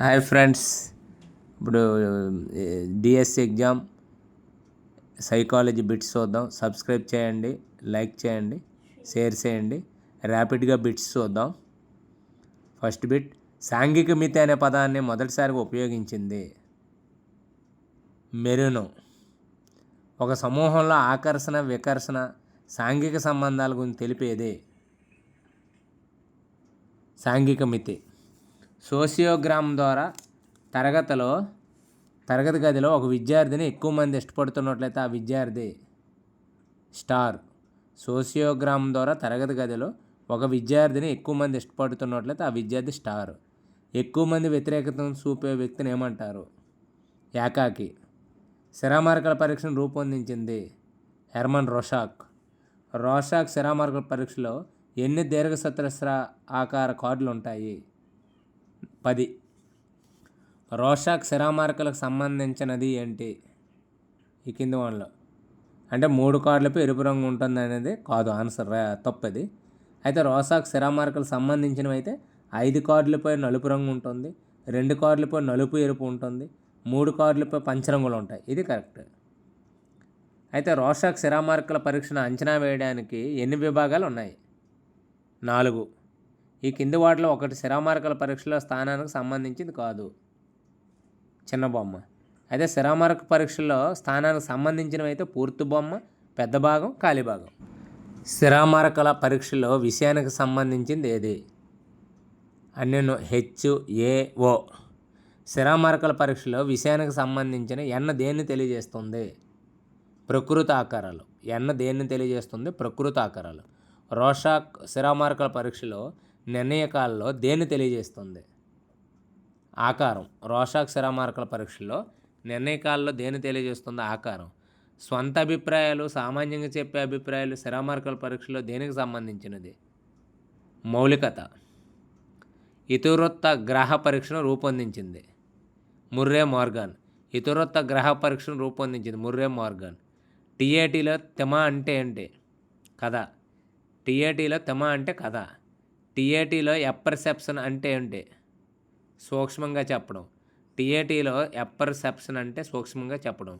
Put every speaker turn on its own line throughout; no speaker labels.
Hi friends, ఇప్పుడు DSC exam psychology bits చూద్దాం. Subscribe చేయండి, లైక్ చేయండి, షేర్ చేయండి. ర్యాపిడ్గా బిట్స్ చూద్దాం. ఫస్ట్ బిట్, సాంఘిక మితి అనే పదాన్ని మొదటిసారిగా ఉపయోగించింది మెరును. ఒక సమూహంలో ఆకర్షణ, వికర్షణ, సాంఘిక సంబంధాల గురించి తెలిపేది సాంఘిక మితి. సోషియోగ్రామ్ ద్వారా తరగతి గదిలో ఒక విద్యార్థిని ఎక్కువ మంది ఇష్టపడుతున్నట్లయితే ఆ విద్యార్థి స్టార్. సోషియోగ్రామ్ ద్వారా తరగతి గదిలో ఒక విద్యార్థిని ఎక్కువ మంది ఇష్టపడుతున్నట్లయితే ఆ విద్యార్థి స్టార్. ఎక్కువ మంది వ్యతిరేకతను చూపే వ్యక్తిని ఏమంటారు? ఏకాకి. శిరామార్కల పరీక్షను రూపొందించింది హెర్మన్ రోషాక్. రోషాక్ శిరామార్కల పరీక్షలో ఎన్ని దీర్ఘచతురస్ర ఆకార కార్డులు ఉంటాయి? 10. రోషాక్ శిరామార్కలకు సంబంధించినది ఏంటి? ఈ కింది వాటిలో అంటే 3 కార్డులపై ఎరుపు రంగు ఉంటుంది అనేది కాదు, ఆన్సర్ తప్పది. అయితే రోషాక్ శిరామార్కలకు సంబంధించినవి అయితే 5 కార్డులపై నలుపు రంగు ఉంటుంది, 2 కార్డులపై నలుపు ఎరుపు ఉంటుంది, 3 కార్డులపై పంచరంగులు ఉంటాయి. ఇది కరెక్ట్. అయితే రోషాక్ శిరామార్కల పరీక్షను అంచనా వేయడానికి ఎన్ని విభాగాలు ఉన్నాయి? 4. ఈ కింది వాటిలో ఒకటి శిరామార్కల పరీక్షలో స్థానానికి సంబంధించింది కాదు. చిన్న బొమ్మ. అయితే శిరామార్క పరీక్షల్లో స్థానానికి సంబంధించినవి అయితే పూర్తి బొమ్మ, పెద్ద భాగం, ఖాళీ భాగం. శిరామార్కల పరీక్షలో విషయానికి సంబంధించింది ఏది? అన్నిను HAO. శిరామార్కల పరీక్షలో విషయానికి సంబంధించిన ఎన్న దేన్ని తెలియజేస్తుంది? ప్రకృతి ఆకారాలు. ఎన్న దేన్ని తెలియజేస్తుంది? ప్రకృతి ఆకారాలు. రోషాక్ శిరామార్కల పరీక్షలో నిర్ణయకాలలో దేన్ని తెలియజేస్తుంది? ఆకారం. రోషాక్ శిరామార్కల పరీక్షలో నిర్ణయకాలలో దేన్ని తెలియజేస్తుంది? ఆకారం. స్వంత అభిప్రాయాలు, సామాన్యంగా చెప్పే అభిప్రాయాలు శిరామార్కల పరీక్షలో దేనికి సంబంధించినది? మౌలికత. ఇతివృత్త గ్రహ పరీక్షను రూపొందించింది ముర్రే మోర్గాన్. ఇతివృత్త గ్రహ పరీక్షను రూపొందించింది ముర్రే మోర్గాన్. TATలో తెమ అంటే ఏంటి? కథ. TATలో తెమ అంటే కథ. TATలో ఎప్పర్సెప్షన్ అంటే ఏంటి? సూక్ష్మంగా చెప్పడం. TATలో ఎప్పర్సెప్షన్ అంటే సూక్ష్మంగా చెప్పడం.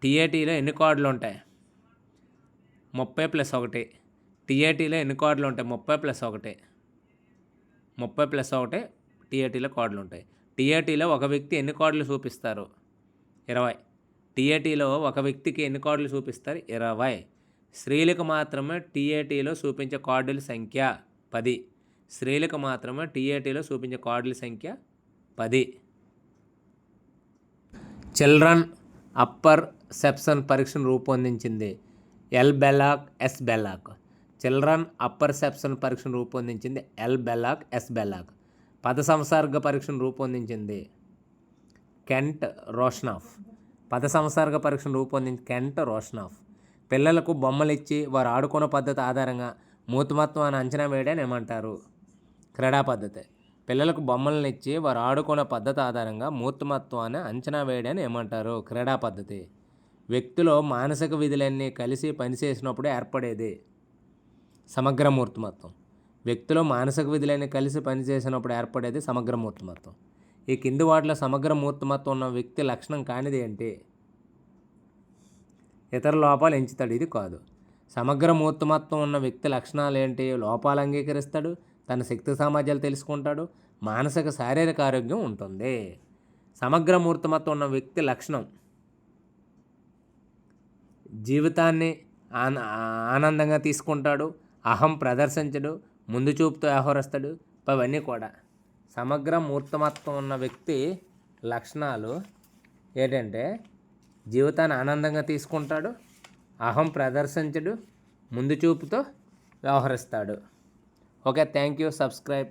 TATలో ఎన్ని కార్డులు ఉంటాయి? 30+1. TATలో ఎన్ని కార్డులు ఉంటాయి? 30+1. 30+1 TATలో కార్డులు ఉంటాయి. TATలో ఒక వ్యక్తి ఎన్ని కార్డులు చూపిస్తారు? 20. TATలో ఒక వ్యక్తికి ఎన్ని కార్డులు చూపిస్తారు? 20. స్త్రీలకు మాత్రమే TATలో చూపించే కార్డుల సంఖ్య 10. స్త్రీలకు మాత్రమే TATలో చూపించే కార్డుల సంఖ్య 10. చిల్డ్రన్ అప్పర్ సెప్షన్ పరీక్షను రూపొందించింది L Bellak, S Bellak. Children apperception పరీక్షను రూపొందించింది ఎల్ బెల్లాక్, ఎస్ బెల్లాక్. పద సంసర్గ పరీక్షను రూపొందించింది కెంట్ రోషనాఫ్. పద సంసర్గ పరీక్షను రూపొందించి కెంట్ రోషనాఫ్. పిల్లలకు బొమ్మలు ఇచ్చి వారు ఆడుకున్న పద్ధతి ఆధారంగా మూర్తిమత్వాన్ని అంచనా వేయడాన్ని ఏమంటారు? క్రీడా పద్ధతి. పిల్లలకు బొమ్మలను ఇచ్చి వారు ఆడుకున్న పద్ధతి ఆధారంగా మూర్తిమత్వాన్ని అంచనా వేయడాన్ని ఏమంటారు? క్రీడా పద్ధతి. వ్యక్తిలో మానసిక విధులన్నీ కలిసి పనిచేసినప్పుడు ఏర్పడేది సమగ్ర మూర్తిమత్వం. వ్యక్తిలో మానసిక విధులన్నీ కలిసి పనిచేసినప్పుడు ఏర్పడేది సమగ్ర మూర్తిమత్వం. ఈ కింది వాటిలో సమగ్ర మూర్తిమత్వం ఉన్న వ్యక్తి లక్షణం కానిది ఏంటి? ఇతర లోపాలు ఎంచుతాడు. ఇది కాదు. సమగ్ర మూర్తిమత్వం ఉన్న వ్యక్తి లక్షణాలు ఏంటి? లోపాలు అంగీకరిస్తాడు, తన శక్తి సామర్థ్యాలు తెలుసుకుంటాడు, మానసిక శారీరక ఆరోగ్యం ఉంటుంది. సమగ్ర మూర్తిమత్వం ఉన్న వ్యక్తి లక్షణం జీవితాన్ని ఆనందంగా తీసుకుంటాడు, అహం ప్రదర్శించడు, ముందు చూపుతో వ్యవహరిస్తాడు. అవన్నీ కూడా సమగ్ర మూర్తిమత్వం ఉన్న వ్యక్తి లక్షణాలు ఏంటంటే జీవితాన్ని ఆనందంగా తీసుకుంటాడు, అహం ప్రదర్శించడు, ముందు చూపుతో వ్యవహరిస్తాడు. Okay, thank you. సబ్స్క్రైబ్.